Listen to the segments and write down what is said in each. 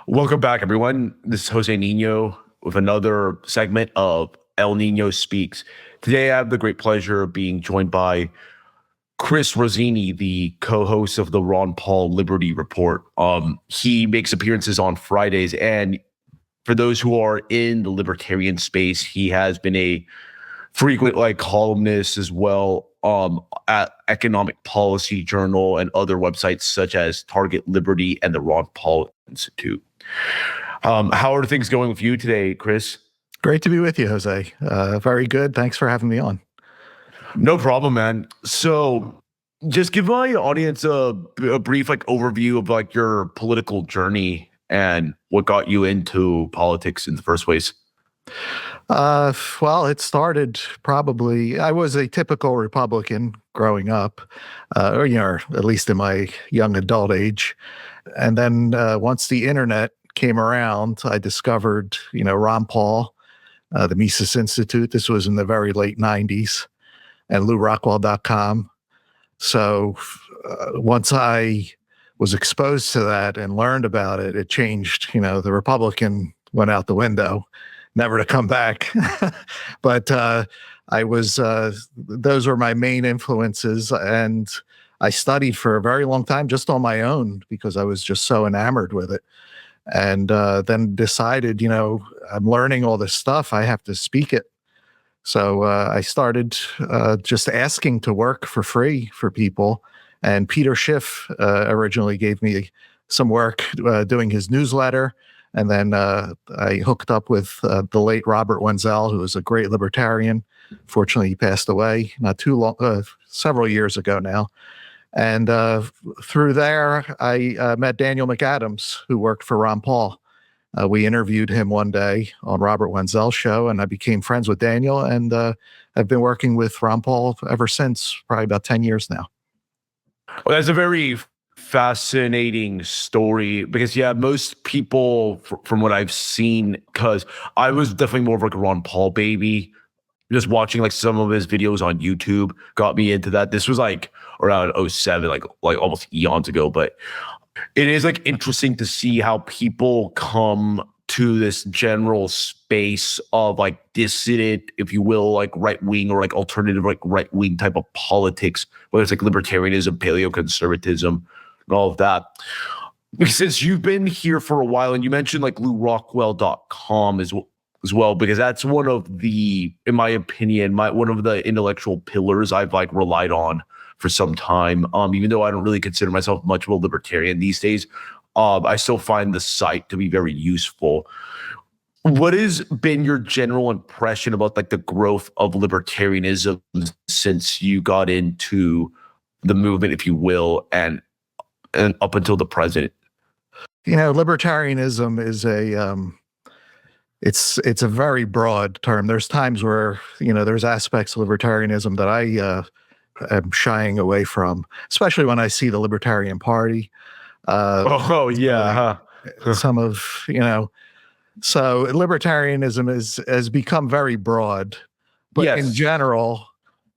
Welcome back, everyone. This is Jose Niño with another segment of El Niño Speaks. Today, I have the great pleasure of being joined by Chris Rossini, the co-host of the Ron Paul Liberty Report. He makes appearances on Fridays, and for those who are in the libertarian space, he has been a frequent columnist as well at Economic Policy Journal and other websites such as Target Liberty and the Ron Paul Institute. How are things going with you today, Chris? Great to be with you, Jose. Very good. Thanks for having me on. No problem, man. So just give my audience a brief overview of your political journey and what got you into politics in the first place. Well, it started probably, I was a typical Republican growing up, or at least in my young adult age. And then once the internet came around, I discovered, Ron Paul, the Mises Institute. This was in the very late 90s, and LouRockwell.com. So once I was exposed to that and learned about it, it changed. The Republican went out the window, never to come back. But I was, those were my main influences. And I studied for a very long time just on my own because I was just so enamored with it. And then decided, I'm learning all this stuff, I have to speak it. So I started just asking to work for free for people. And Peter Schiff originally gave me some work doing his newsletter. And then I hooked up with the late Robert Wenzel, who was a great libertarian. Fortunately, he passed away not too long, several years ago now. And through there, I met Daniel McAdams, who worked for Ron Paul. We interviewed him one day on Robert Wenzel's show, and I became friends with Daniel, and I've been working with Ron Paul ever since, probably about 10 years now. Well, that's a very fascinating story because, most people, from what I've seen, because I was definitely more of a Ron Paul baby. Just watching some of his videos on YouTube got me into that. This was around 2007, like almost eons ago. But it is interesting to see how people come to this general space of dissident, if you will, right wing or alternative right wing type of politics, whether it's libertarianism, paleoconservatism, and all of that. Since you've been here for a while, and you mentioned LouRockwell.com as well, because that's one of the, in my opinion, one of the intellectual pillars I've relied on for some time. Even though I don't really consider myself much of a libertarian these days, I still find the site to be very useful. What has been your general impression about the growth of libertarianism since you got into the movement, if you will, and up until the present? Libertarianism is it's a very broad term. There's times where, there's aspects of libertarianism that I am shying away from, especially when I see the Libertarian Party. Some of, so libertarianism has become very broad, but yes, in general,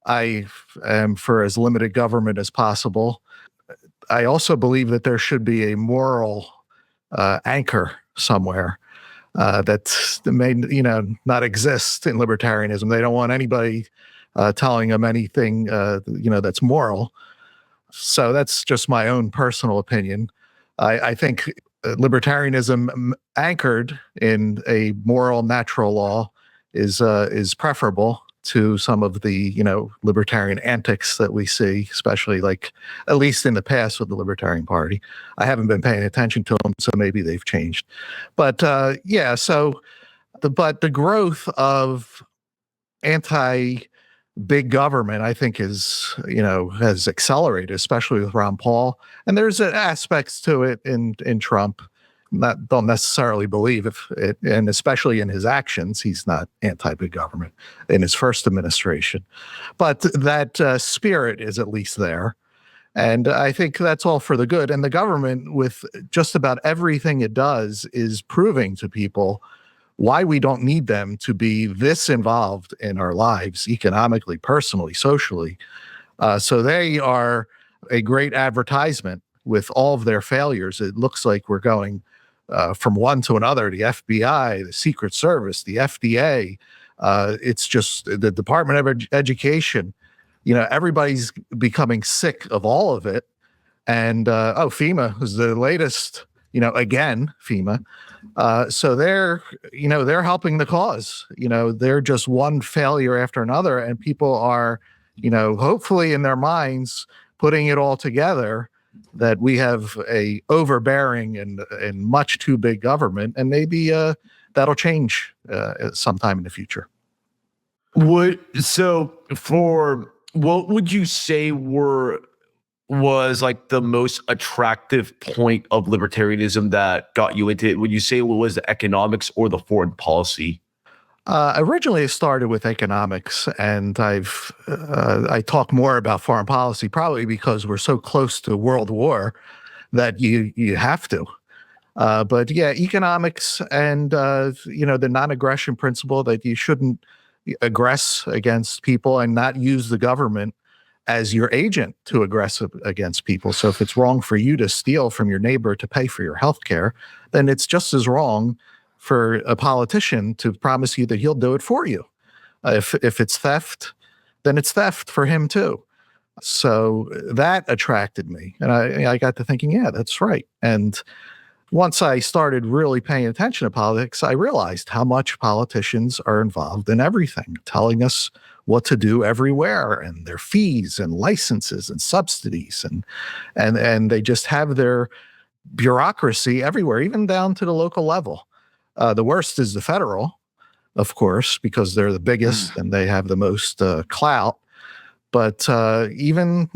I am for as limited government as possible. I also believe that there should be a moral anchor somewhere. That may, not exist in libertarianism. They don't want anybody telling them anything, that's moral. So that's just my own personal opinion. I think libertarianism anchored in a moral natural law is preferable to some of the, libertarian antics that we see, especially at least in the past with the Libertarian Party. I haven't been paying attention to them, so maybe they've changed. But so the growth of anti-big government, I think has accelerated, especially with Ron Paul. And there's aspects to it in Trump. Don't necessarily believe it, and especially in his actions, he's not anti-big government in his first administration. But that spirit is at least there. And I think that's all for the good. And the government, with just about everything it does, is proving to people why we don't need them to be this involved in our lives, economically, personally, socially. So they are a great advertisement with all of their failures. It looks like we're going from one to another, the FBI, the Secret Service, the FDA, it's just the Department of Education. Everybody's becoming sick of all of it. And FEMA is the latest, again, FEMA. So they're helping the cause. They're just one failure after another, and people are, hopefully in their minds putting it all together that we have a overbearing and much too big government, and maybe that'll change sometime in the future. What would you say was like the most attractive point of libertarianism that got you into it? Would you say it was the economics or the foreign policy? Originally, it started with economics, and I talk more about foreign policy probably because we're so close to World War that you have to. But yeah, economics and the non-aggression principle that you shouldn't aggress against people and not use the government as your agent to aggress against people. So if it's wrong for you to steal from your neighbor to pay for your health care, then it's just as wrong for a politician to promise you that he'll do it for you. If it's theft, then it's theft for him too. So that attracted me. And I got to thinking, yeah, that's right. And once I started really paying attention to politics, I realized how much politicians are involved in everything, telling us what to do everywhere, and their fees and licenses and subsidies, and they just have their bureaucracy everywhere, even down to the local level. The worst is the federal, of course, because they're the biggest and they have the most clout. But even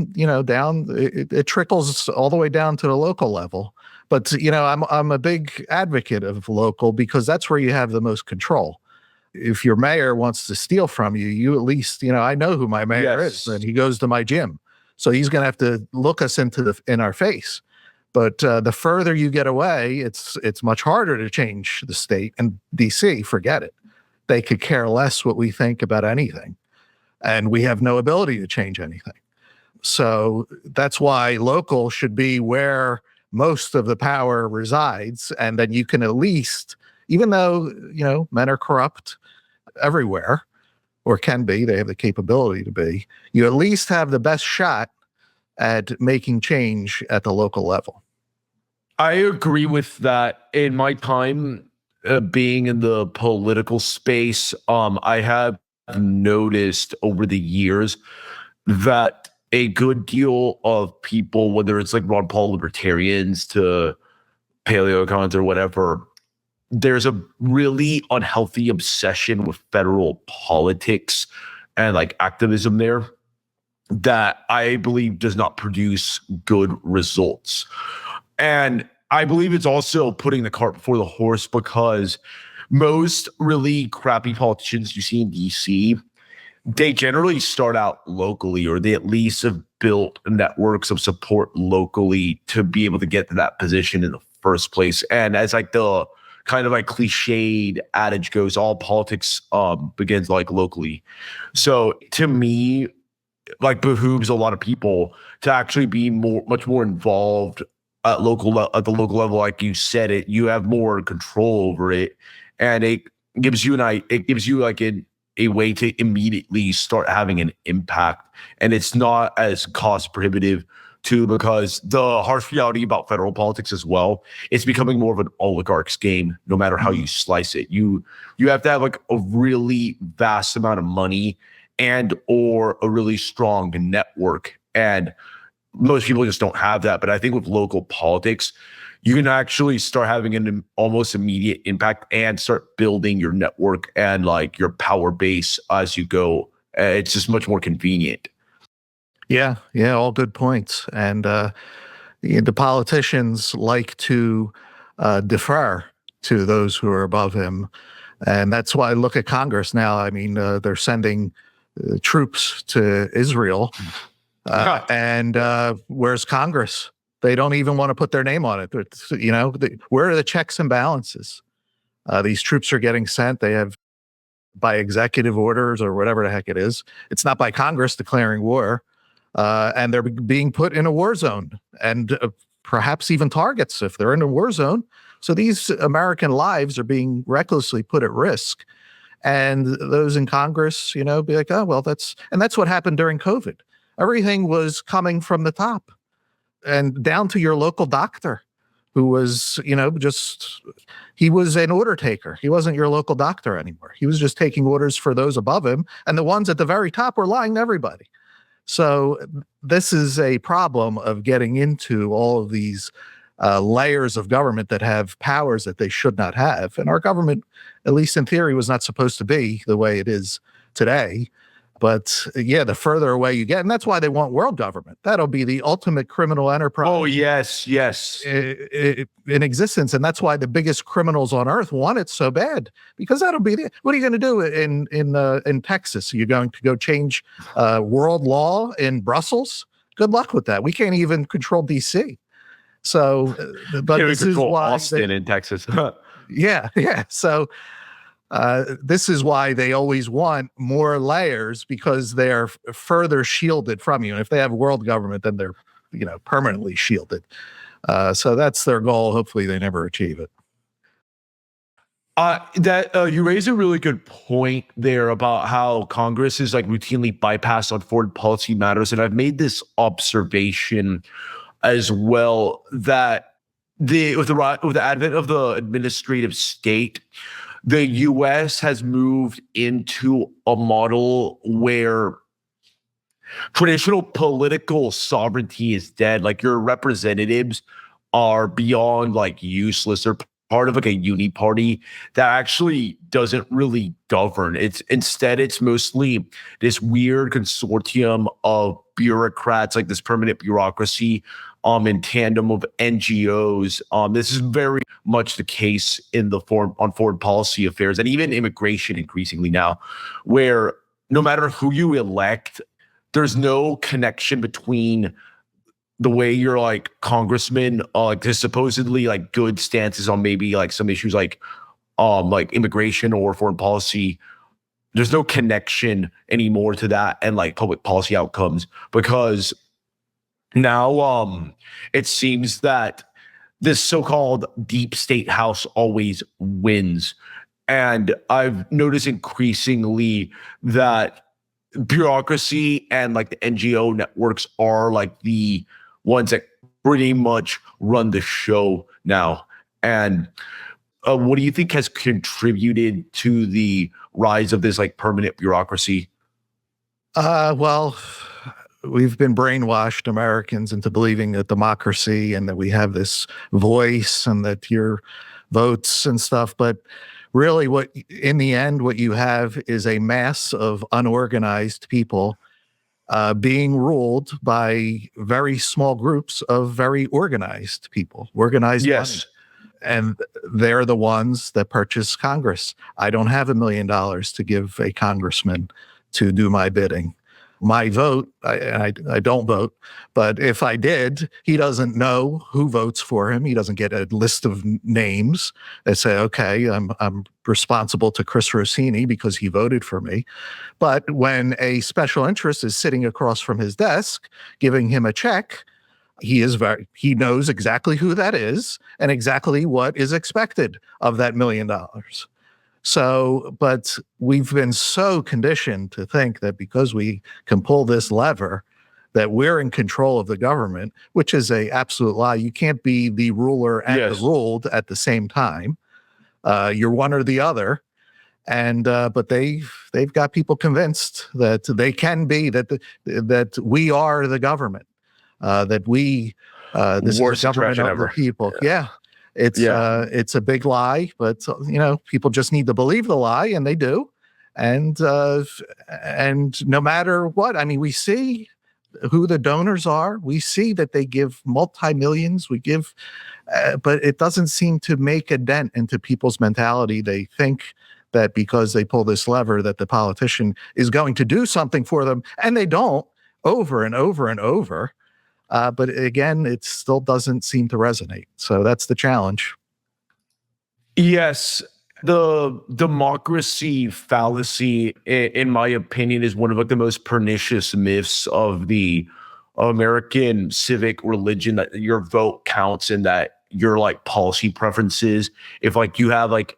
down, it trickles all the way down to the local level. But I'm a big advocate of local because that's where you have the most control. If your mayor wants to steal from you, you at least, I know who my mayor is, and he goes to my gym. So he's going to have to look us in our face. But the further you get away, it's much harder to change the state. And DC, forget it. They could care less what we think about anything. And we have no ability to change anything. So that's why local should be where most of the power resides. And then you can at least, even though, men are corrupt everywhere, or can be, they have the capability to be, you at least have the best shot at making change at the local level. I agree with that. In my time being in the political space, I have noticed over the years that a good deal of people, whether it's like Ron Paul libertarians to paleocons or whatever, there's a really unhealthy obsession with federal politics and like activism there that I believe does not produce good results. And I believe it's also putting the cart before the horse, because most really crappy politicians you see in DC, they generally start out locally, or they at least have built networks of support locally to be able to get to that position in the first place. And as like the kind of like cliched adage goes, all politics begins like locally. So to me, like behooves a lot of people to actually be much more involved at the local level. Like you said, you have more control over it, and it gives you like a way to immediately start having an impact. And it's not as cost prohibitive too, because the harsh reality about federal politics as well, it's becoming more of an oligarch's game, no matter how you slice it. You have to have like a really vast amount of money and or a really strong network. And most people just don't have that. But I think with local politics, you can actually start having an almost immediate impact and start building your network and like your power base as you go. It's just much more convenient. Yeah, all good points. And the politicians like to defer to those who are above him. And that's why I look at Congress now. I mean, they're sending troops to Israel. And where's Congress? They don't even want to put their name on it. Where are the checks and balances? These troops are getting sent. They have by executive orders or whatever the heck it is. It's not by Congress declaring war. And they're being put in a war zone. And perhaps even targets if they're in a war zone. So these American lives are being recklessly put at risk. And those in Congress, be like, oh, well, that's what happened during COVID. Everything was coming from the top and down to your local doctor who was, he was an order taker. He wasn't your local doctor anymore. He was just taking orders for those above him. And the ones at the very top were lying to everybody. So this is a problem of getting into all of these layers of government that have powers that they should not have. And our government, at least in theory, was not supposed to be the way it is today. But yeah, the further away you get, and that's why they want world government. That'll be the ultimate criminal enterprise. Oh, yes. In existence. And that's why the biggest criminals on earth want it so bad, because that'll be what are you going to do in Texas? You're going to go change world law in Brussels? Good luck with that. We can't even control DC. So, but we this is why Austin in Texas. Yeah. So this is why they always want more layers, because they're further shielded from you. And if they have world government, then they're permanently shielded. So that's their goal. Hopefully, they never achieve it. You raise a really good point there about how Congress is like routinely bypassed on foreign policy matters, and I've made this observation as well, that with the advent of the administrative state, the U.S. has moved into a model where traditional political sovereignty is dead. Like, your representatives are beyond like useless. They're part of like a uniparty that actually doesn't really govern. It's mostly this weird consortium of bureaucrats, like this permanent bureaucracy, in tandem of NGOs. This is very much the case on foreign policy affairs, and even immigration increasingly now, where no matter who you elect, there's no connection between the way your like congressman, there's supposedly like good stances on maybe like some issues like immigration or foreign policy. There's no connection anymore to that and like public policy outcomes, because now it seems that this so-called deep state house always wins. And I've noticed increasingly that bureaucracy and like the NGO networks are like the ones that pretty much run the show now. And what do you think has contributed to the rise of this like permanent bureaucracy? Well, we've been brainwashed, Americans, into believing that democracy and that we have this voice and that your votes and stuff. But really, in the end, what you have is a mass of unorganized people being ruled by very small groups of very organized people, organized money. And they're the ones that purchase Congress. I don't have $1 million to give a congressman to do my bidding. My vote, I don't vote, but if I did, he doesn't know who votes for him. He doesn't get a list of names that say, okay, I'm responsible to Chris Rossini because he voted for me. But when a special interest is sitting across from his desk, giving him a check, he knows exactly who that is and exactly what is expected of that $1 million. So, but we've been so conditioned to think that because we can pull this lever, that we're in control of the government, which is an absolute lie. You can't be the ruler and the ruled at the same time. You're one or the other. And but they've got people convinced that they can be, that we are the government, that this is the government of the people. Yeah. It's a big lie, but people just need to believe the lie, and they do. And no matter what, I mean, we see who the donors are. We see that they give multi-millions. We give, but it doesn't seem to make a dent into people's mentality. They think that because they pull this lever, that the politician is going to do something for them, and they don't, over and over and over. But again, it still doesn't seem to resonate. So that's the challenge. Yes. The democracy fallacy, in my opinion, is one of like the most pernicious myths of the American civic religion that your vote counts and that your like policy preferences, if like you have like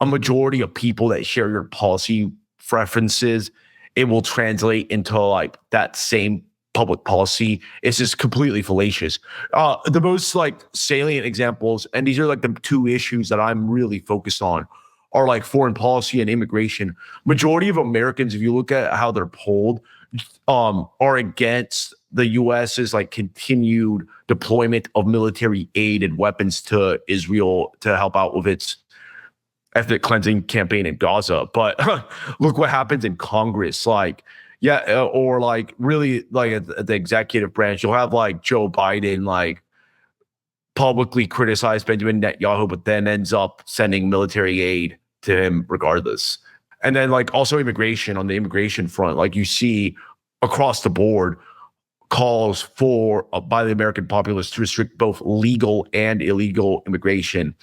a majority of people that share your policy preferences, it will translate into like that same public policy. It's just completely fallacious. The most like salient examples, and these are like the two issues that I'm really focused on, are like foreign policy and immigration. Majority of Americans, if you look at how they're polled, are against the US's like continued deployment of military aid and weapons to Israel to help out with its ethnic cleansing campaign in Gaza. But look what happens in Congress. Like, yeah, or like really like at the executive branch, you'll have like Joe Biden like publicly criticize Benjamin Netanyahu, but then ends up sending military aid to him regardless. And then like also immigration, on the immigration front, like you see across the board calls for by the American populace to restrict both legal and illegal immigration.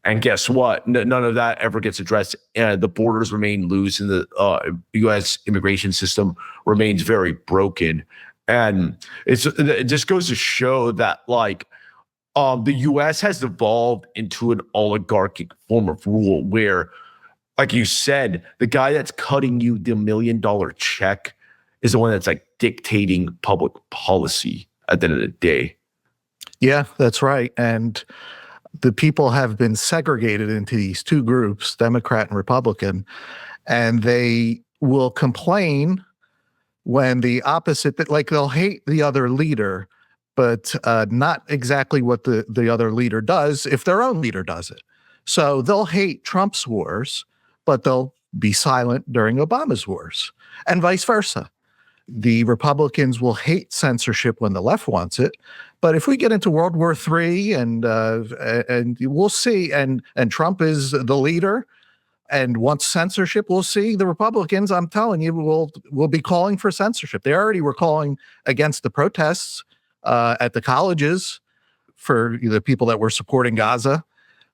And guess what? None of that ever gets addressed. The borders remain loose, and the U.S. immigration system remains very broken. And it just goes to show that like the U.S. has evolved into an oligarchic form of rule where, like you said, the guy that's cutting you the $1 million check is the one that's like dictating public policy at the end of the day. Yeah, that's right. And the people have been segregated into these two groups, Democrat and Republican, and they will complain when the opposite, like they'll hate the other leader, but not exactly what the other leader does if their own leader does it. So they'll hate Trump's wars, but they'll be silent during Obama's wars, and vice versa. The Republicans will hate censorship when the left wants it, but if we get into World War III and we'll see, and Trump is the leader and wants censorship, we'll see the Republicans, I'm telling you, will be calling for censorship. They already were calling against the protests at the colleges for the people that were supporting Gaza.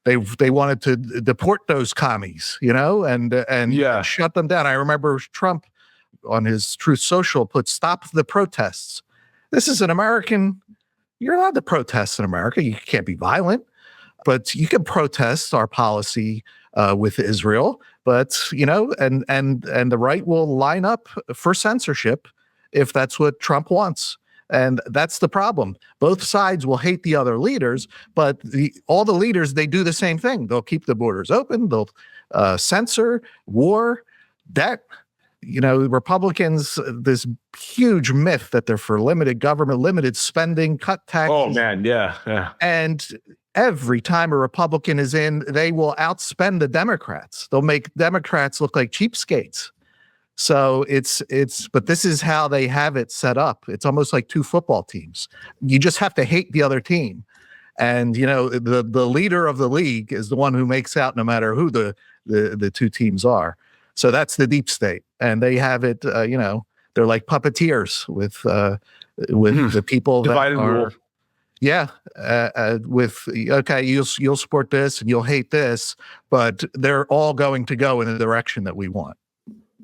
They wanted to deport those commies, and Yeah. shut them down. I remember Trump on his Truth Social put "Stop the protests." This is an American. You're allowed to protest in America. You can't be violent, but you can protest our policy with Israel. But and the right will line up for censorship if that's what Trump wants. And that's the problem. Both sides will hate the other leaders, but all the leaders, they do the same thing. They'll keep the borders open. They'll censor war, debt. Republicans, this huge myth that they're for limited government, limited spending, cut taxes. Oh, man. Yeah. And every time a Republican is in, they will outspend the Democrats. They'll make Democrats look like cheapskates. So but this is how they have it set up. It's almost like two football teams. You just have to hate the other team. And, the leader of the league is the one who makes out no matter who the two teams are. So that's the deep state. And they have it, they're like puppeteers with the people Divide that and are, rule. yeah, okay, you'll support this and you'll hate this, but they're all going to go in the direction that we want.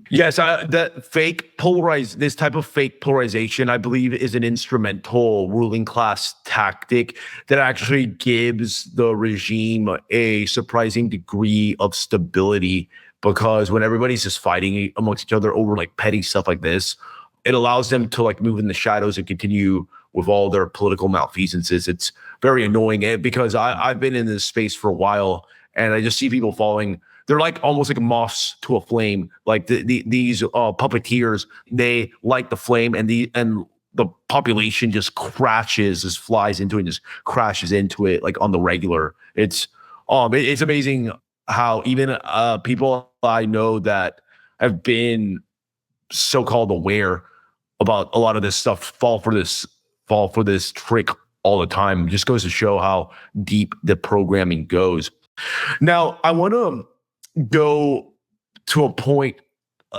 Yes, this type of fake polarization, I believe, is an instrumental ruling class tactic that actually gives the regime a surprising degree of stability, because when everybody's just fighting amongst each other over like petty stuff like this, it allows them to like move in the shadows and continue with all their political malfeasances. It's very annoying because I've been in this space for a while, and I just see people falling. They're like almost like moths to a flame. Like these puppeteers, they light the flame, and the population just flies into it, and just crashes into it like on the regular. It's amazing how even people I know that have been so-called aware about a lot of this stuff fall for this trick all the time. It just goes to show how deep the programming goes. Now, I want to go to a point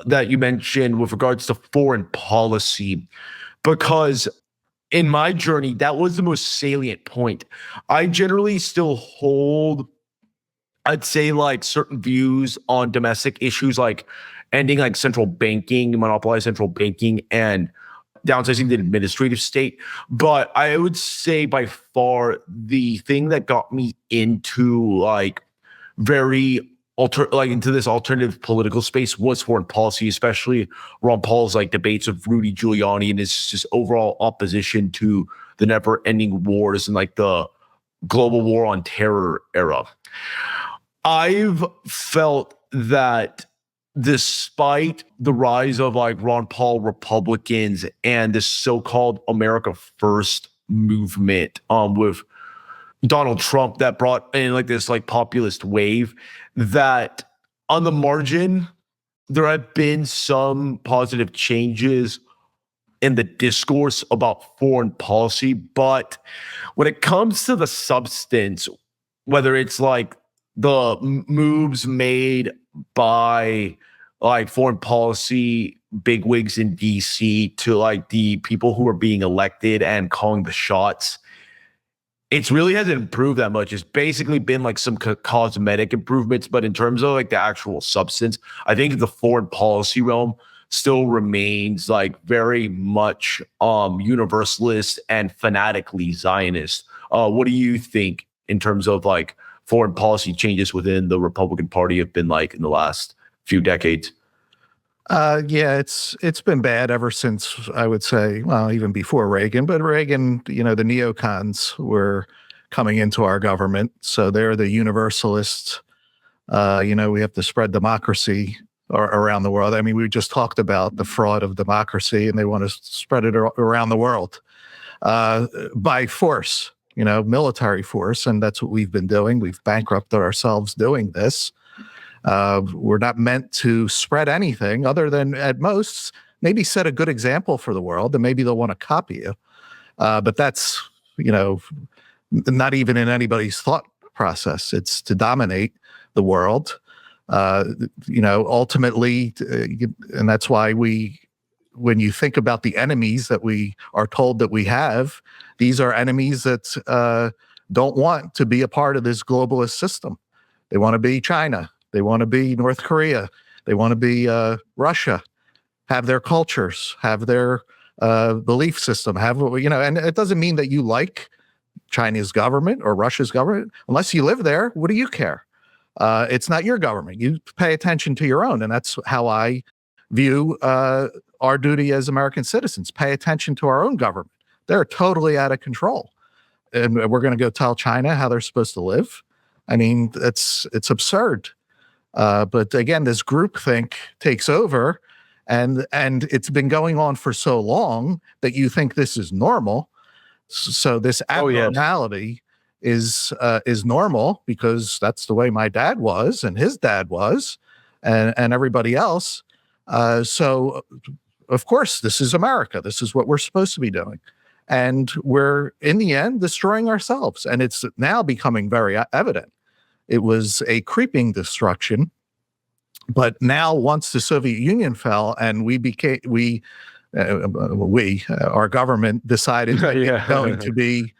that you mentioned with regards to foreign policy, because in my journey, that was the most salient point. I generally still hold, I'd say, like certain views on domestic issues, like ending like central banking, monopolized central banking, and downsizing the administrative state. But I would say by far the thing that got me into like into this alternative political space was foreign policy, especially Ron Paul's like debates of Rudy Giuliani and his just overall opposition to the never-ending wars and like the global war on terror era. I've felt that despite the rise of like Ron Paul Republicans and this so-called America First movement with Donald Trump that brought in like this like populist wave, that on the margin, there have been some positive changes in the discourse about foreign policy. But when it comes to the substance, whether it's like the moves made by like foreign policy bigwigs in DC to like the people who are being elected and calling the shots, it really hasn't improved that much. It's basically been like some cosmetic improvements, but in terms of like the actual substance, I think the foreign policy realm still remains like very much universalist and fanatically Zionist. What do you think in terms of like foreign policy changes within the Republican Party have been like in the last few decades? Yeah, it's been bad ever since, I would say, well, even before Reagan. But Reagan, the neocons were coming into our government, so they're the universalists. We have to spread democracy around the world. I mean, we just talked about the fraud of democracy, and they want to spread it around the world by force, military force, and that's what we've been doing. We've bankrupted ourselves doing this. We're not meant to spread anything other than at most maybe set a good example for the world, and maybe they'll want to copy you. But that's, not even in anybody's thought process. It's to dominate the world, ultimately. And that's why when you think about the enemies that we are told that we have, these are enemies that don't want to be a part of this globalist system. They want to be China. They want to be North Korea. They want to be Russia, have their cultures, have their belief system, and it doesn't mean that you like China's government or Russia's government. Unless you live there, what do you care? It's not your government. You pay attention to your own. And that's how I view our duty as American citizens. Pay attention to our own government. They're totally out of control. And we're going to go tell China how they're supposed to live. I mean, it's absurd. But again, this groupthink takes over, and it's been going on for so long that you think this is normal. So this abnormality is normal because that's the way my dad was, and his dad was, and everybody else. So of course, this is America. This is what we're supposed to be doing, and we're in the end destroying ourselves. And it's now becoming very evident. It was a creeping destruction, but now once the Soviet Union fell and our government decided that it was going to be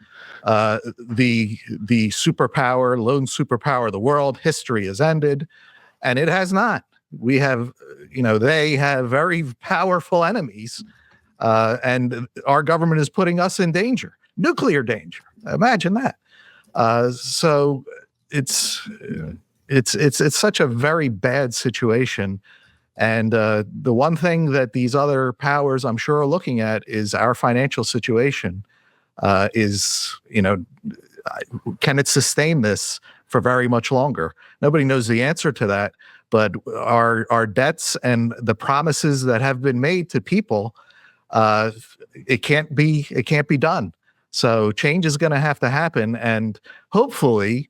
the superpower, lone superpower of the world, history has ended, and it has not. We have, they have very powerful enemies, and our government is putting us in danger, nuclear danger. Imagine that. So it's such a very bad situation. And the one thing that these other powers, I'm sure, are looking at is our financial situation. Can it sustain this for very much longer? Nobody knows the answer to that. But our debts and the promises that have been made to people, it can't be done. So change is going to have to happen, and hopefully,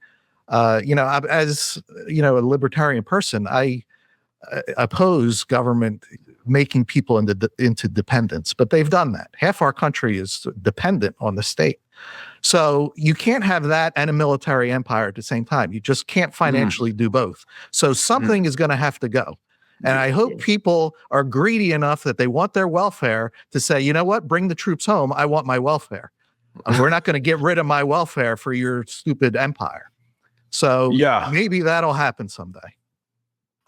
as a libertarian person, I oppose government making people into dependents, but they've done that. Half our country is dependent on the state. So you can't have that and a military empire at the same time. You just can't financially do both. So something is going to have to go. And I hope people are greedy enough that they want their welfare to say, you know what, bring the troops home. I want my welfare. We're not going to get rid of my welfare for your stupid empire. So maybe that'll happen someday.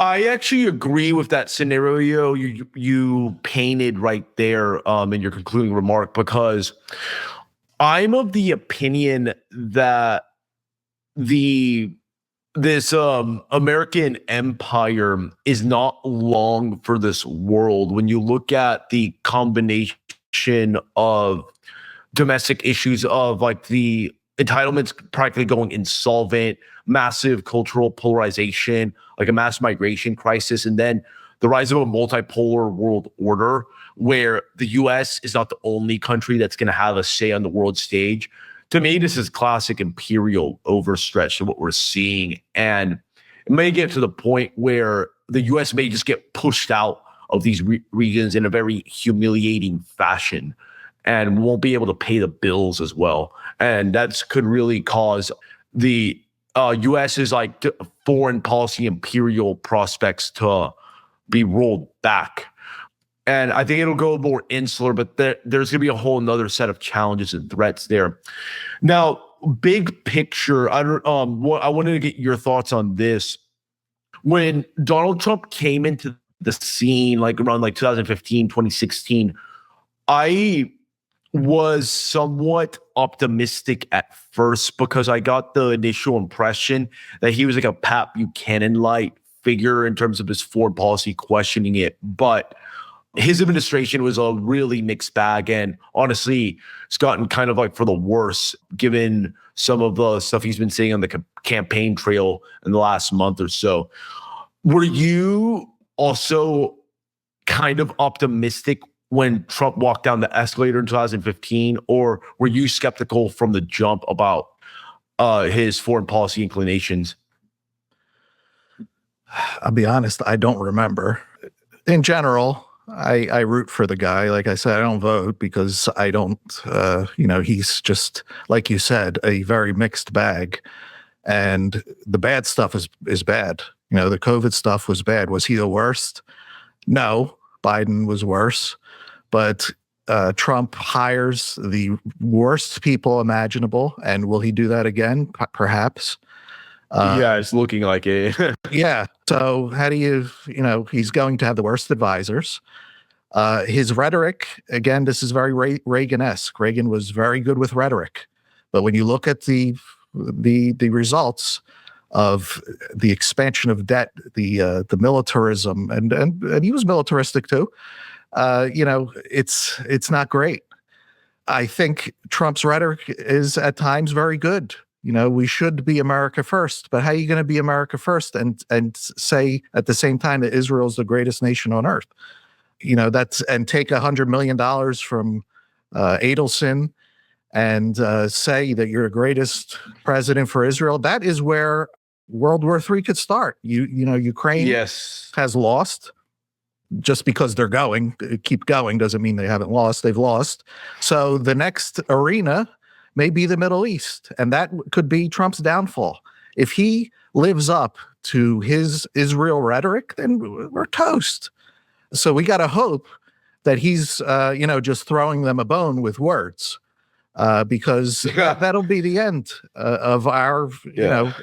I actually agree with that scenario you painted right there in your concluding remark, because I'm of the opinion that the this American empire is not long for this world. When you look at the combination of domestic issues of like the entitlements practically going insolvent, massive cultural polarization, like a mass migration crisis, and then the rise of a multipolar world order where the US is not the only country that's going to have a say on the world stage. To me, this is classic imperial overstretch of what we're seeing. And it may get to the point where the US may just get pushed out of these regions in a very humiliating fashion and won't be able to pay the bills as well. And that could really cause the US's like foreign policy imperial prospects to be rolled back. And I think it'll go more insular, but there's going to be a whole nother set of challenges and threats there. Now, big picture, I wanted to get your thoughts on this. When Donald Trump came into the scene, like around like 2015, 2016, I was somewhat optimistic at first because I got the initial impression that he was like a Pat Buchanan-like figure in terms of his foreign policy, questioning it. But his administration was a really mixed bag. And honestly, it's gotten kind of like for the worse, given some of the stuff he's been saying on the campaign trail in the last month or so. Were you also kind of optimistic when Trump walked down the escalator in 2015, or were you skeptical from the jump about his foreign policy inclinations? I'll be honest, I don't remember. In general, I root for the guy. Like I said, I don't vote because I don't, he's just, like you said, a very mixed bag. And the bad stuff is bad. The COVID stuff was bad. Was he the worst? No, Biden was worse. But Trump hires the worst people imaginable. And will he do that again? Perhaps. Yeah, it's looking like it. Yeah. So how do he's going to have the worst advisors. His rhetoric, again, this is very Reagan-esque. Reagan was very good with rhetoric. But when you look at the results of the expansion of debt, the militarism, and he was militaristic too, it's not great. I think Trump's rhetoric is at times very good. We should be America first, but how are you going to be America first and say at the same time that Israel is the greatest nation on earth? And take $100 million from Adelson and say that you're the greatest president for Israel. That is where World War III could start. Ukraine has lost. Just because they're keep going doesn't mean they haven't lost. They've lost. So the next arena may be the Middle East, and that could be Trump's downfall. If he lives up to his Israel rhetoric, then we're toast. So we got to hope that he's, just throwing them a bone with words, because that'll be the end of our,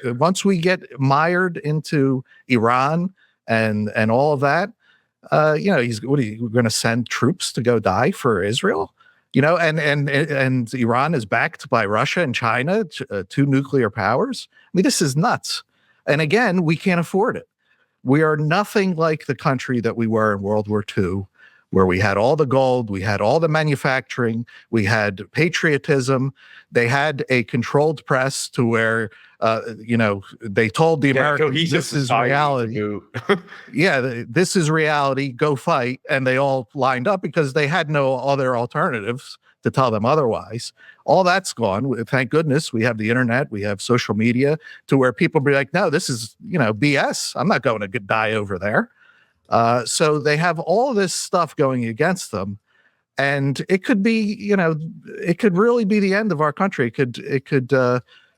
once we get mired into Iran and all of that, we're going to send troops to go die for Israel, and Iran is backed by Russia and China, two nuclear powers. I mean, this is nuts. And again, we can't afford it. We are nothing like the country that we were in World War II, where we had all the gold, we had all the manufacturing, we had patriotism. They had a controlled press to where, they told the Americans, this is reality. This is reality, go fight. And they all lined up because they had no other alternatives to tell them otherwise. All that's gone. Thank goodness we have the internet, we have social media to where people be like, no, this is, BS. I'm not going to die over there. So they have all this stuff going against them. And it could be, it could really be the end of our country. It could,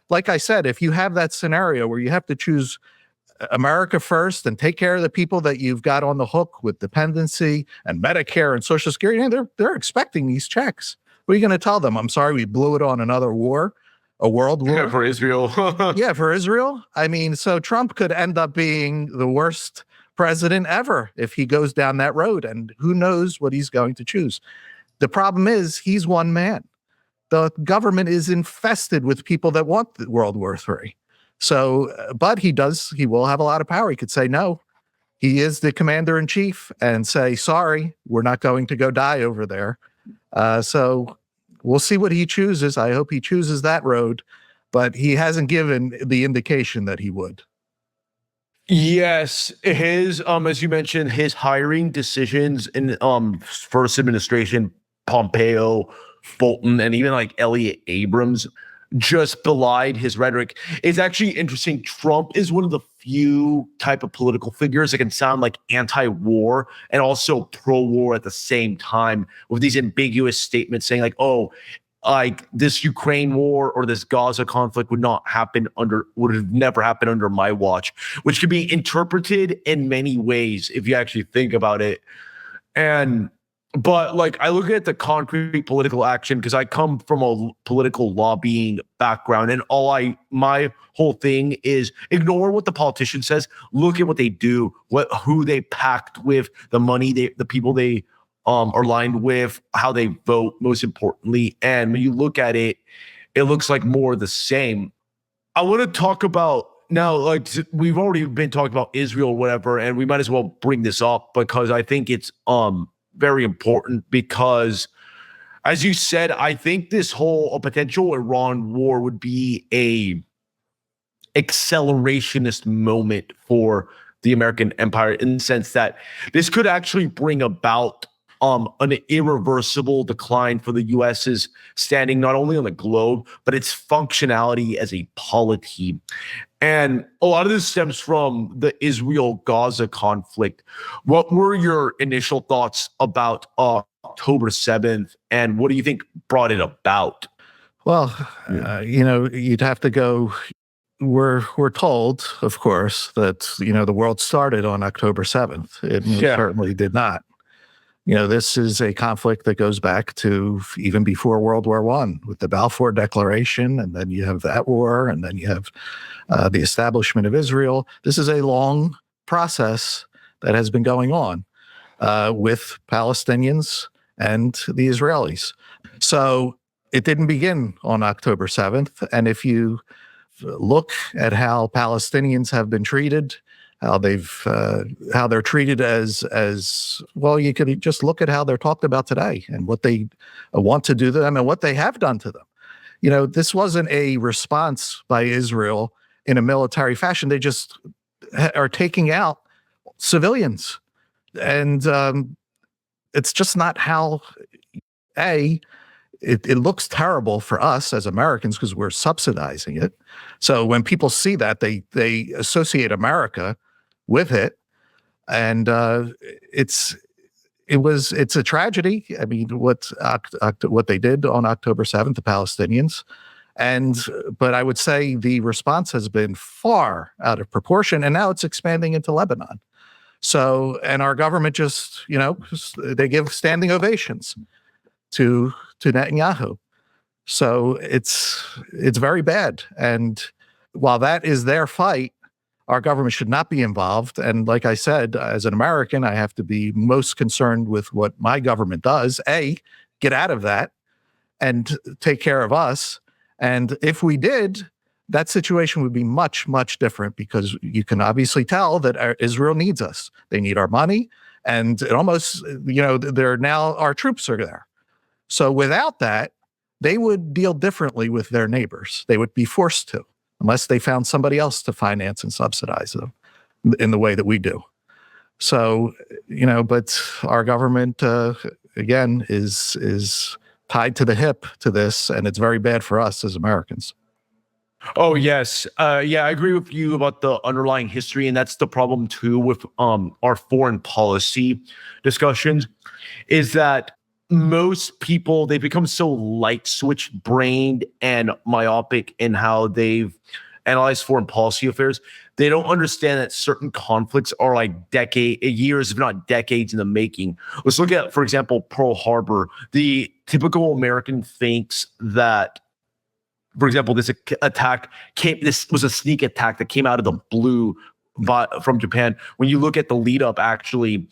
like I said, if you have that scenario where you have to choose America first and take care of the people that you've got on the hook with dependency and Medicare and Social Security, they're expecting these checks. What are you going to tell them? I'm sorry, we blew it on another war, a world war? For Israel. Yeah, for Israel. I mean, so Trump could end up being the worst president ever if he goes down that road, and who knows what he's going to choose. The problem is he's one man. The government is infested with people that want World War III. So, but he will have a lot of power. He could say no. He is the commander in chief and say, sorry, we're not going to go die over there. So we'll see what he chooses. I hope he chooses that road, but he hasn't given the indication that he would. Yes, his as you mentioned, his hiring decisions in first administration, Pompeo, Bolton, and even like Elliot Abrams just belied his rhetoric. It's actually interesting. Trump is one of the few type of political figures that can sound like anti-war and also pro-war at the same time, with these ambiguous statements saying like, oh, like this Ukraine war or this Gaza conflict would have never happened under my watch, which could be interpreted in many ways if you actually think about it. But like I look at the concrete political action because I come from a political lobbying background, and my whole thing is ignore what the politician says, look at what they do, who they pact with, the money the people they are aligned with, how they vote, most importantly. And when you look at it, it looks like more of the same. I want to talk about now, like we've already been talking about Israel or whatever, and we might as well bring this up because I think it's very important because, as you said, I think this whole potential Iran war would be a accelerationist moment for the American empire in the sense that this could actually bring about an irreversible decline for the US's standing not only on the globe, but its functionality as a polity. And a lot of this stems from the Israel-Gaza conflict. What were your initial thoughts about October 7th, and what do you think brought it about? Well, you'd have to go. We're told, of course, that the world started on October 7th. It certainly did not. This is a conflict that goes back to even before World War I with the Balfour Declaration, and then you have that war, and then you have the establishment of Israel. This is a long process that has been going on with Palestinians and the Israelis. So it didn't begin on October 7th. And if you look at how Palestinians have been treated, how they're treated as well, you could just look at how they're talked about today and what they want to do to them and what they have done to them. This wasn't a response by Israel in a military fashion. They just are taking out civilians, and it's just not how. It looks terrible for us as Americans because we're subsidizing it. So when people see that, they associate America with it, and it's a tragedy. I mean, what they did on October 7th, the Palestinians, but I would say the response has been far out of proportion, and now it's expanding into Lebanon. So, and our government just they give standing ovations to Netanyahu. So it's very bad. And while that is their fight, our government should not be involved. And like I said, as an American, I have to be most concerned with what my government does. Get out of that and take care of us. And if we did, that situation would be much, much different because you can obviously tell that Israel needs us. They need our money. And it almost, they're now our troops are there. So without that, they would deal differently with their neighbors. They would be forced to, unless they found somebody else to finance and subsidize them in the way that we do. So, but our government, again, is tied to the hip to this, and it's very bad for us as Americans. Oh, yes. I agree with you about the underlying history, and that's the problem, too, with our foreign policy discussions, is that most people, they become so light switch brained and myopic in how they've analyzed foreign policy affairs. They don't understand that certain conflicts are like years, if not decades in the making. Let's look at, for example, Pearl Harbor. The typical American thinks that, for example, this was a sneak attack that came out of the blue from Japan. When you look at the lead up, actually,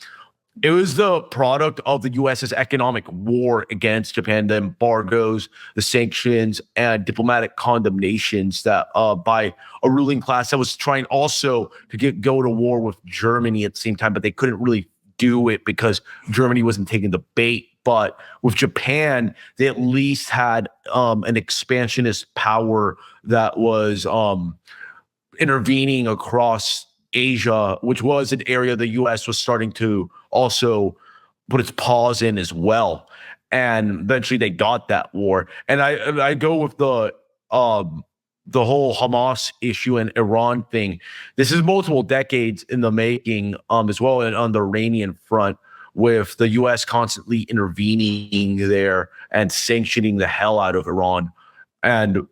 it was the product of the US's economic war against Japan, the embargoes, the sanctions, and diplomatic condemnations that by a ruling class that was trying also to go to war with Germany at the same time, but they couldn't really do it because Germany wasn't taking the bait. But with Japan, they at least had an expansionist power that was intervening across Asia, which was an area the U.S. was starting to also put its paws in as well. And eventually they got that war. And I go with the whole Hamas issue and Iran thing. This is multiple decades in the making, as well, and on the Iranian front, with the U.S. constantly intervening there and sanctioning the hell out of Iran. And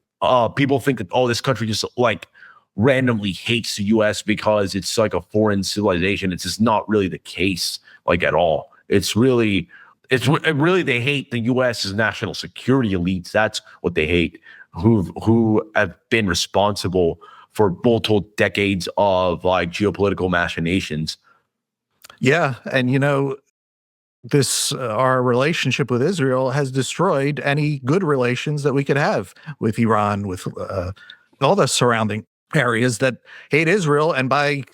people think that, oh, this country just like randomly hates the U.S. because it's like a foreign civilization. It's just not really the case, like, at all. It's really they hate the U.S.'s national security elites. That's what they hate, who have been responsible for multiple decades of like geopolitical machinations. Yeah, and this our relationship with Israel has destroyed any good relations that we could have with Iran, with all the surrounding areas that hate Israel, and by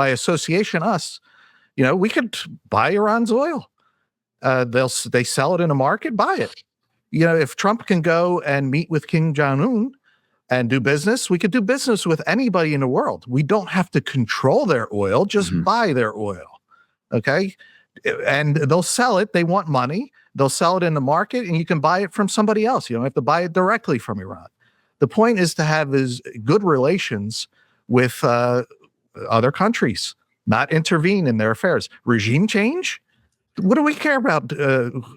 association us. We could buy Iran's oil. They sell it in a market, buy it. If Trump can go and meet with Kim Jong-un and do business, we could do business with anybody in the world. We don't have to control their oil, just buy their oil. Okay. And they'll sell it. They want money. They'll sell it in the market, and you can buy it from somebody else. You don't have to buy it directly from Iran. The point is to have good relations with other countries, not intervene in their affairs. Regime change? What do we care about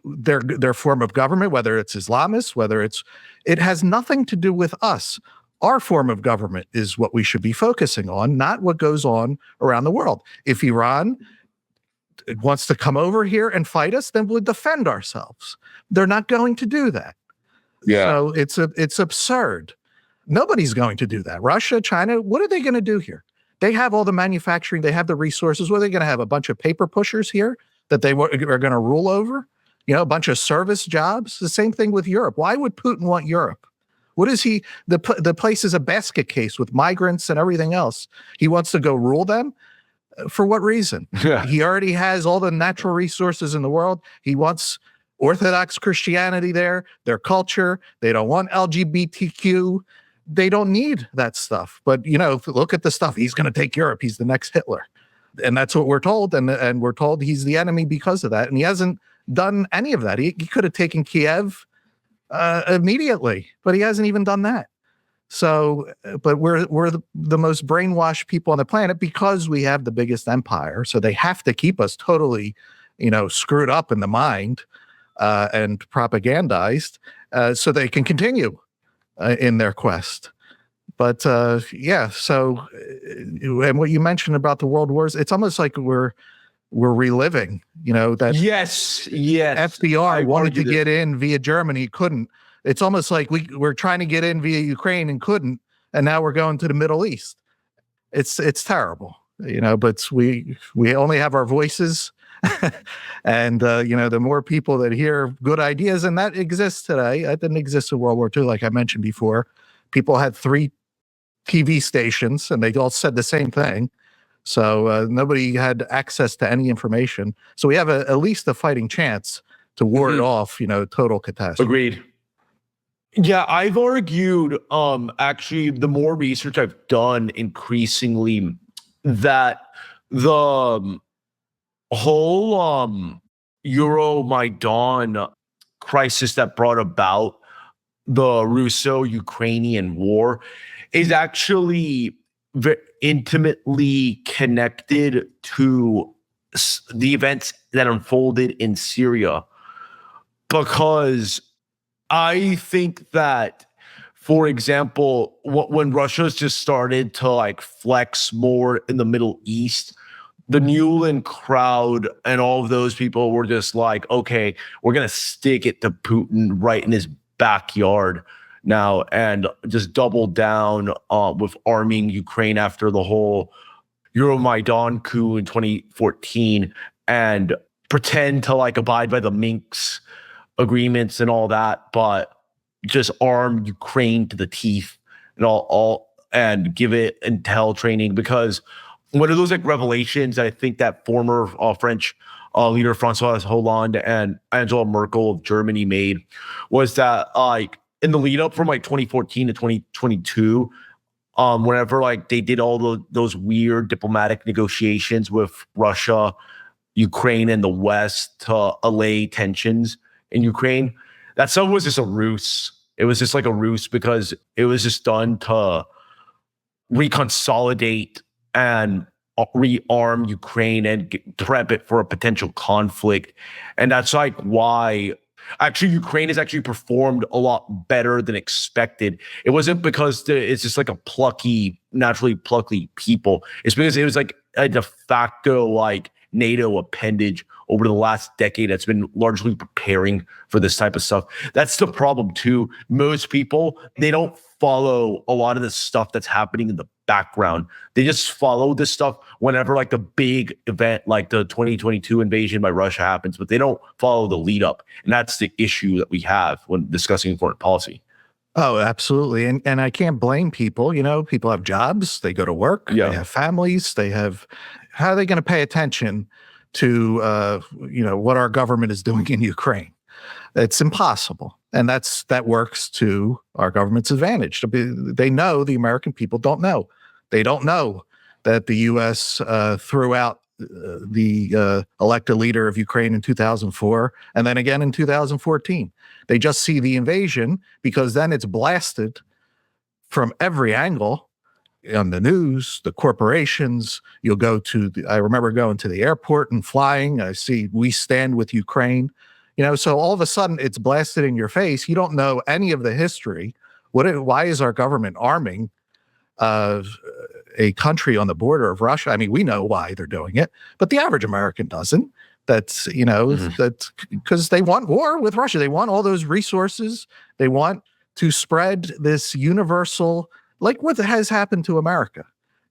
their form of government, whether it's Islamist, it has nothing to do with us. Our form of government is what we should be focusing on, not what goes on around the world. If Iran wants to come over here and fight us, then we'll defend ourselves. They're not going to do that. Yeah. So it's absurd. Nobody's going to do that. Russia, China, what are they going to do here? They have all the manufacturing. They have the resources. What are they going to have? A bunch of paper pushers here that they are going to rule over? A bunch of service jobs? The same thing with Europe. Why would Putin want Europe? What is he? The place is a basket case with migrants and everything else. He wants to go rule them? For what reason? Yeah. He already has all the natural resources in the world. He wants Orthodox Christianity there, their culture. They don't want LGBTQ. They don't need that stuff. But, look at the stuff. He's going to take Europe. He's the next Hitler. And that's what we're told. And we're told he's the enemy because of that. And he hasn't done any of that. He could have taken Kiev immediately, but he hasn't even done that. So, but we're the most brainwashed people on the planet because we have the biggest empire. So they have to keep us totally, screwed up in the mind and propagandized so they can continue in their quest. But yeah, so and what you mentioned about the world wars, it's almost like we're reliving, that yes, FDR wanted to get in via Germany, couldn't. It's almost like we're trying to get in via Ukraine and couldn't, and now we're going to the Middle East. It's terrible, but we only have our voices. And the more people that hear good ideas, and that exists today, that didn't exist in World War II, like I mentioned before. People had 3 TV stations, and they all said the same thing. So nobody had access to any information. So we have at least a fighting chance to ward off, total catastrophe. Agreed. Yeah, I've argued, actually, the more research I've done increasingly, that the whole Euromaidan crisis that brought about the Russo-Ukrainian war is actually very intimately connected to the events that unfolded in Syria, because I think that, for example, when Russia's just started to like flex more in the Middle East, the Newland crowd and all of those people were just like, okay, we're going to stick it to Putin right in his backyard now and just double down with arming Ukraine after the whole Euromaidan coup in 2014 and pretend to like abide by the Minsk agreements and all that, but just arm Ukraine to the teeth and all and give it intel training. Because one of those like revelations I think that former French leader Francois Hollande and Angela Merkel of Germany made was that like in the lead up from like 2014 to 2022, whenever like they did all those weird diplomatic negotiations with Russia, Ukraine, and the West to allay tensions in Ukraine, that stuff was just a ruse. It was just like a ruse because it was just done to reconsolidate and rearm Ukraine and prep it for a potential conflict. And that's like why actually Ukraine has actually performed a lot better than expected. It wasn't because it's just like a naturally plucky people. It's because it was like a de facto like NATO appendage over the last decade that's been largely preparing for this type of stuff. That's the problem too. Most people, they don't follow a lot of the stuff that's happening in the background. They just follow this stuff whenever like the big event like the 2022 invasion by Russia happens, but they don't follow the lead up. And that's the issue that we have when discussing foreign policy. Oh, absolutely. And I can't blame people. You know, people have jobs, they go to work, they have families, how are they going to pay attention to, what our government is doing in Ukraine? It's impossible. And that works to our government's advantage. They know the American people don't know. They don't know that the U.S. Threw out the elected leader of Ukraine in 2004 and then again in 2014. They just see the invasion because then it's blasted from every angle on the news, the corporations. You'll go to I remember going to the airport and flying. I see "We stand with Ukraine." So all of a sudden it's blasted in your face. You don't know any of the history. Why is our government arming a country on the border of Russia? I mean, we know why they're doing it, but the average American doesn't. That's, that's because they want war with Russia. They want all those resources. They want to spread this universal, like what has happened to America,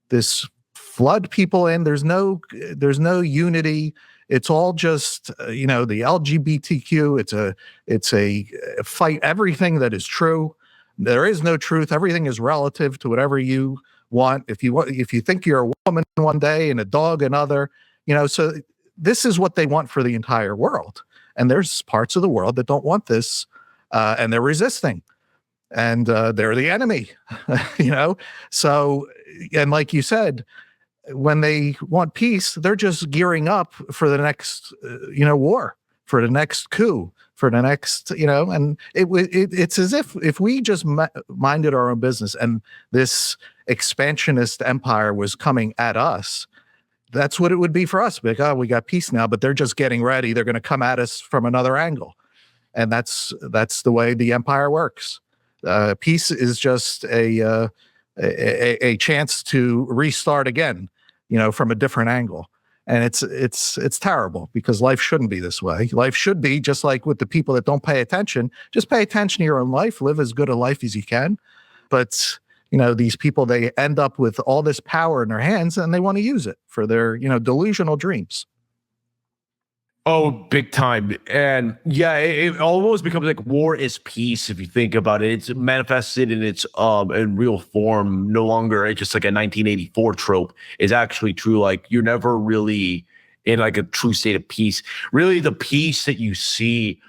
this flood people in. There's no unity. It's all just, the LGBTQ. It's a fight everything that is true. There is no truth. Everything is relative to whatever you want. If you think you're a woman one day and a dog another, so this is what they want for the entire world. And there's parts of the world that don't want this, and they're resisting, and they're the enemy, So, and like you said, when they want peace, they're just gearing up for the next, war, for the next coup, for the next, and it's as if we just minded our own business and this expansionist empire was coming at us, that's what it would be for us. Like, oh, we got peace now, but they're just getting ready. They're going to come at us from another angle. And that's the way the empire works. Peace is just a chance to restart again, from a different angle. And it's terrible because life shouldn't be this way. Life should be just like with the people that don't pay attention. Just pay attention to your own life, live as good a life as you can. But these people, they end up with all this power in their hands and they want to use it for their, delusional dreams. Oh, big time. And yeah, it almost becomes like war is peace if you think about it. It's manifested in its in real form, no longer just like a 1984 trope. It's actually true. Like you're never really in like a true state of peace. Really, the peace that you see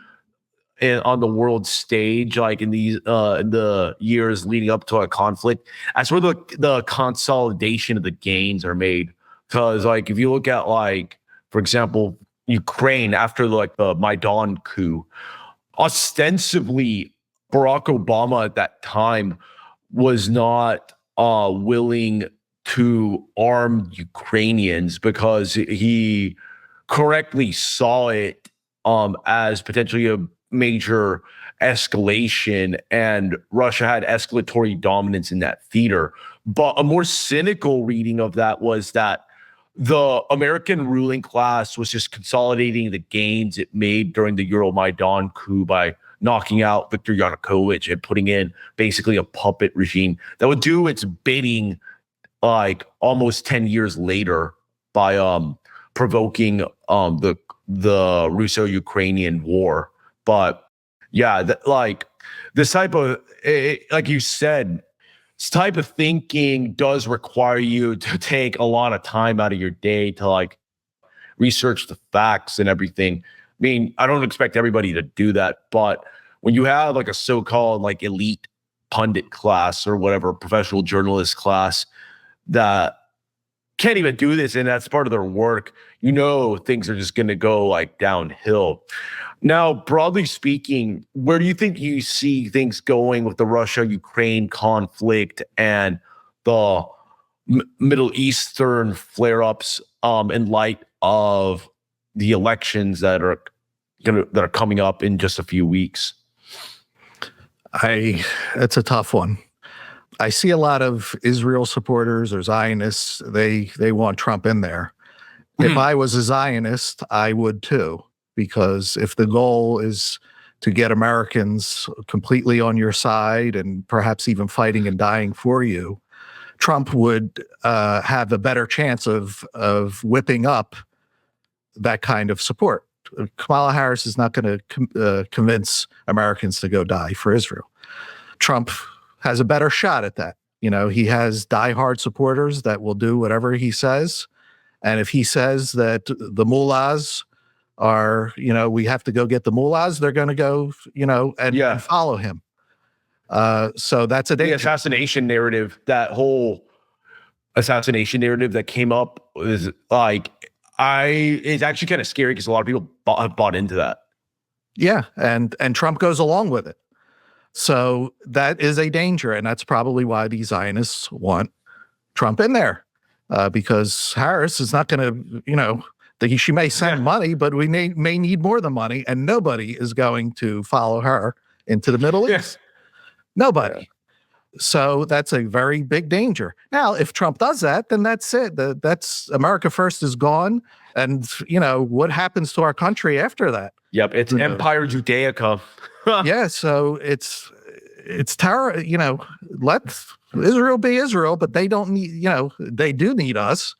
on the world stage, like in these in the years leading up to a conflict, that's where the consolidation of the gains are made. Because like if you look at like, for example, Ukraine after like the Maidan coup, ostensibly Barack Obama at that time was not willing to arm Ukrainians because he correctly saw it as potentially a major escalation, and Russia had escalatory dominance in that theater. But a more cynical reading of that was that the American ruling class was just consolidating the gains it made during the Euromaidan coup by knocking out Viktor Yanukovych and putting in basically a puppet regime that would do its bidding like almost 10 years later by provoking the Russo-Ukrainian war. But yeah, like this type of like you said, this type of thinking does require you to take a lot of time out of your day to like research the facts and everything. I mean, I don't expect everybody to do that, but when you have like a so-called like elite pundit class or whatever, professional journalist class that can't even do this and that's part of their work, you know, things are just going to go like downhill. Now, broadly speaking, where do you think you see things going with the Russia-Ukraine conflict and the Middle Eastern flare-ups in light of the elections that are coming up in just a few weeks? It's a tough one. I see a lot of Israel supporters or Zionists. They want Trump in there. If I was a Zionist, I would too, because if the goal is to get Americans completely on your side and perhaps even fighting and dying for you, Trump would have a better chance of whipping up that kind of support. Kamala Harris is not going to convince Americans to go die for Israel. Trump has a better shot at that. You know, he has diehard supporters that will do whatever he says. And if he says that the mullahs are, you know, we have to go get the mullahs, they're going to go, you know, and follow him. So that's a danger. The assassination narrative, that whole assassination narrative that came up is like, it's actually kind of scary because a lot of people have bought into that. Yeah. And Trump goes along with it. So that is a danger. And that's probably why the Zionists want Trump in there, because Harris is not going to, you know, she may send money, but we may need more than money. And nobody is going to follow her into the Middle East. Nobody. Yeah. So that's a very big danger. Now, if Trump does that, then that's it. That's America First is gone. And, you know, what happens to our country after that? Yep. It's Empire Judaica. Yeah. So it's terror, you know, let Israel be Israel, but they don't need, you know, they do need us.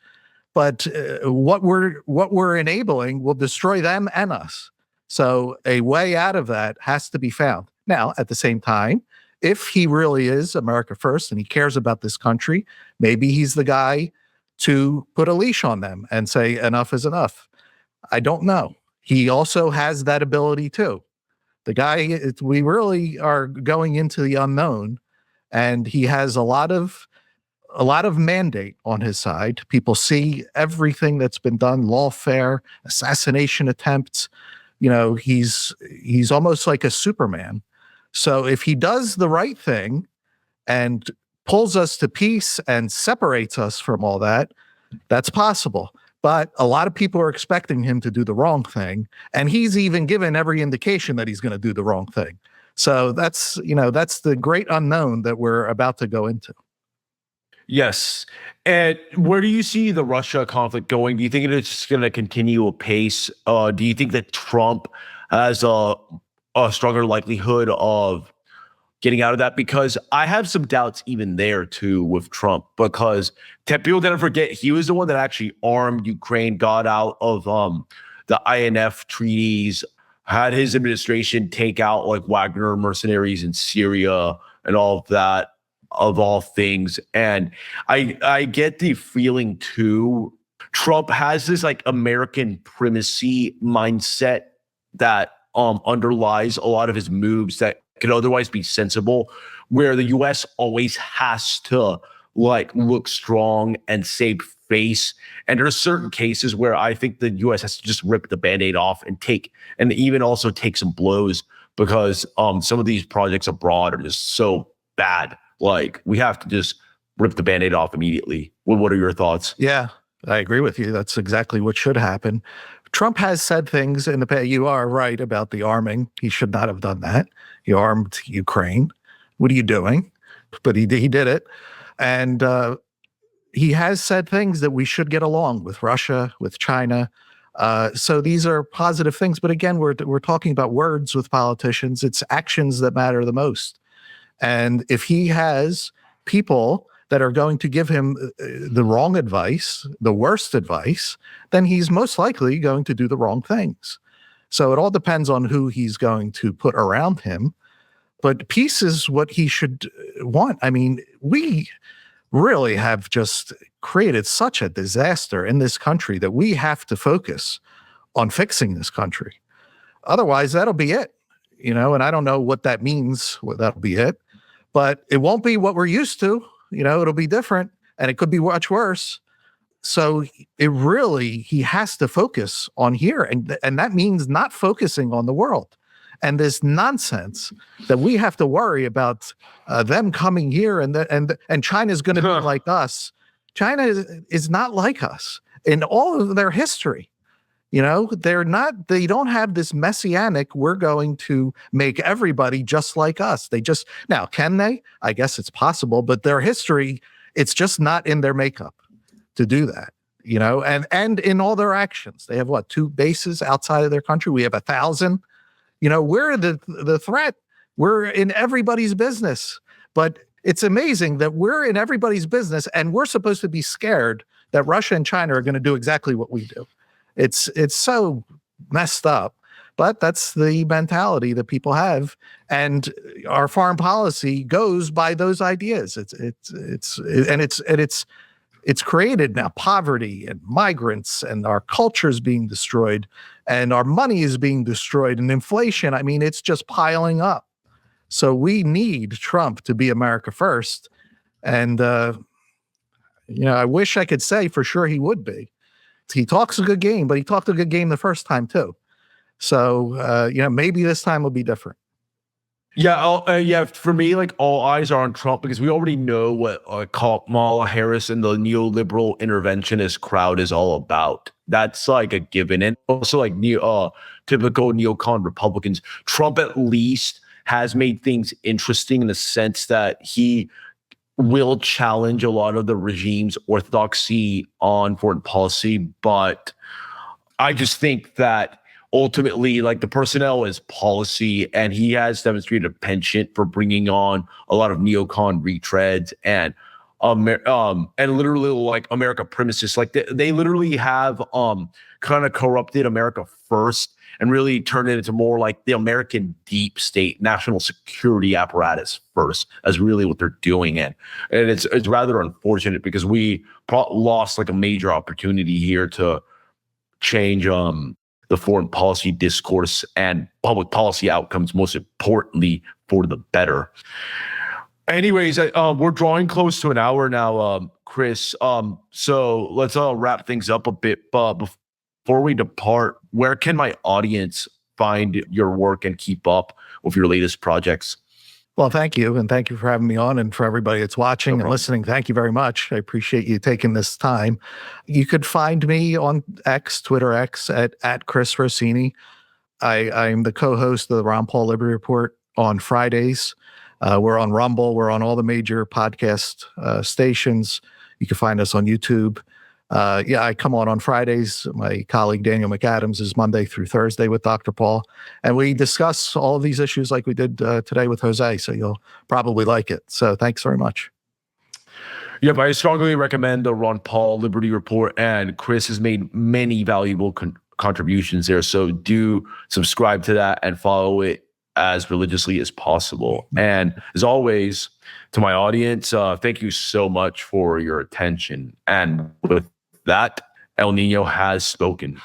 But what we're enabling will destroy them and us. So a way out of that has to be found. Now, at the same time, if he really is America First and he cares about this country, maybe he's the guy to put a leash on them and say enough is enough. I don't know. He also has that ability too. The guy, we really are going into the unknown, and he has a lot of mandate on his side. People see everything that's been done, lawfare, assassination attempts. You know, he's almost like a Superman. So if he does the right thing and pulls us to peace and separates us from all that, that's possible. But a lot of people are expecting him to do the wrong thing. And he's even given every indication that he's going to do the wrong thing. So that's, you know, that's the great unknown that we're about to go into. Yes. And where do you see the Russia conflict going? Do you think it's just going to continue apace? Do you think that Trump has a stronger likelihood of getting out of that? Because I have some doubts even there too with Trump, because people didn't forget he was the one that actually armed Ukraine, got out of the INF treaties, had his administration take out like Wagner mercenaries in Syria and all of that, of all things. And I get the feeling too, Trump has this like American primacy mindset that underlies a lot of his moves that could otherwise be sensible, where the U.S. always has to like look strong and save face. And there are certain cases where I think the U.S. has to just rip the Band-Aid off and even also take some blows, because some of these projects abroad are just so bad. Like, we have to just rip the Band-Aid off immediately. What are your thoughts? Yeah, I agree with you. That's exactly what should happen. Trump has said things in the past. You are right about the arming. He should not have done that. He armed Ukraine. What are you doing? But he did it. And he has said things that we should get along with Russia, with China. So these are positive things. But again, we're talking about words with politicians. It's actions that matter the most. And if he has people that are going to give him the wrong advice, the worst advice, then he's most likely going to do the wrong things. So it all depends on who he's going to put around him. But peace is what he should want. I mean, we really have just created such a disaster in this country that we have to focus on fixing this country. Otherwise, that'll be it, and I don't know what that means. Well, that'll be it, but it won't be what we're used to. It'll be different, and it could be much worse. So he has to focus on here. And that means not focusing on the world. And this nonsense that we have to worry about them coming here and China's going to be like us. China is not like us in all of their history. They're not, they don't have this messianic, we're going to make everybody just like us. Now, can they? I guess it's possible, but their history, it's just not in their makeup to do that, and in all their actions. They have 2 bases outside of their country. We have 1,000. We're the threat. We're in everybody's business. But it's amazing that we're in everybody's business and we're supposed to be scared that Russia and China are going to do exactly what we do. It's so messed up, but that's the mentality that people have. And our foreign policy goes by those ideas. It's created now poverty and migrants, and our culture is being destroyed, and our money is being destroyed, and inflation. I mean, it's just piling up. So we need Trump to be America first. And, I wish I could say for sure he would be. He talks a good game, but he talked a good game the first time too. So, maybe this time will be different. Yeah, for me, all eyes are on Trump because we already know what Kamala Harris and the neoliberal interventionist crowd is all about. That's a given. And also typical neocon Republicans, Trump at least has made things interesting in the sense that he will challenge a lot of the regime's orthodoxy on foreign policy. But I just think that ultimately, the personnel is policy, and he has demonstrated a penchant for bringing on a lot of neocon retreads and literally America premises. They literally have kind of corrupted America first and really turned it into more like the American deep state national security apparatus first, as really what they're doing. And it's rather unfortunate because we lost a major opportunity here to change the foreign policy discourse and public policy outcomes, most importantly, for the better. Anyways, we're drawing close to an hour now, Chris. So let's wrap things up a bit. But before we depart, where can my audience find your work and keep up with your latest projects? Well, thank you. And thank you for having me on. And for everybody that's watching and listening, thank you very much. I appreciate you taking this time. You could find me on Twitter X, at Chris Rossini. I'm the co-host of the Ron Paul Liberty Report on Fridays. We're on Rumble. We're on all the major podcast stations. You can find us on YouTube. I come on Fridays. My colleague Daniel McAdams is Monday through Thursday with Dr. Paul. And we discuss all of these issues like we did today with Jose. So you'll probably like it. So thanks very much. Yep, I strongly recommend the Ron Paul Liberty Report. And Chris has made many valuable contributions there. So do subscribe to that and follow it as religiously as possible. And as always, to my audience, thank you so much for your attention. And with that, El Niño has spoken.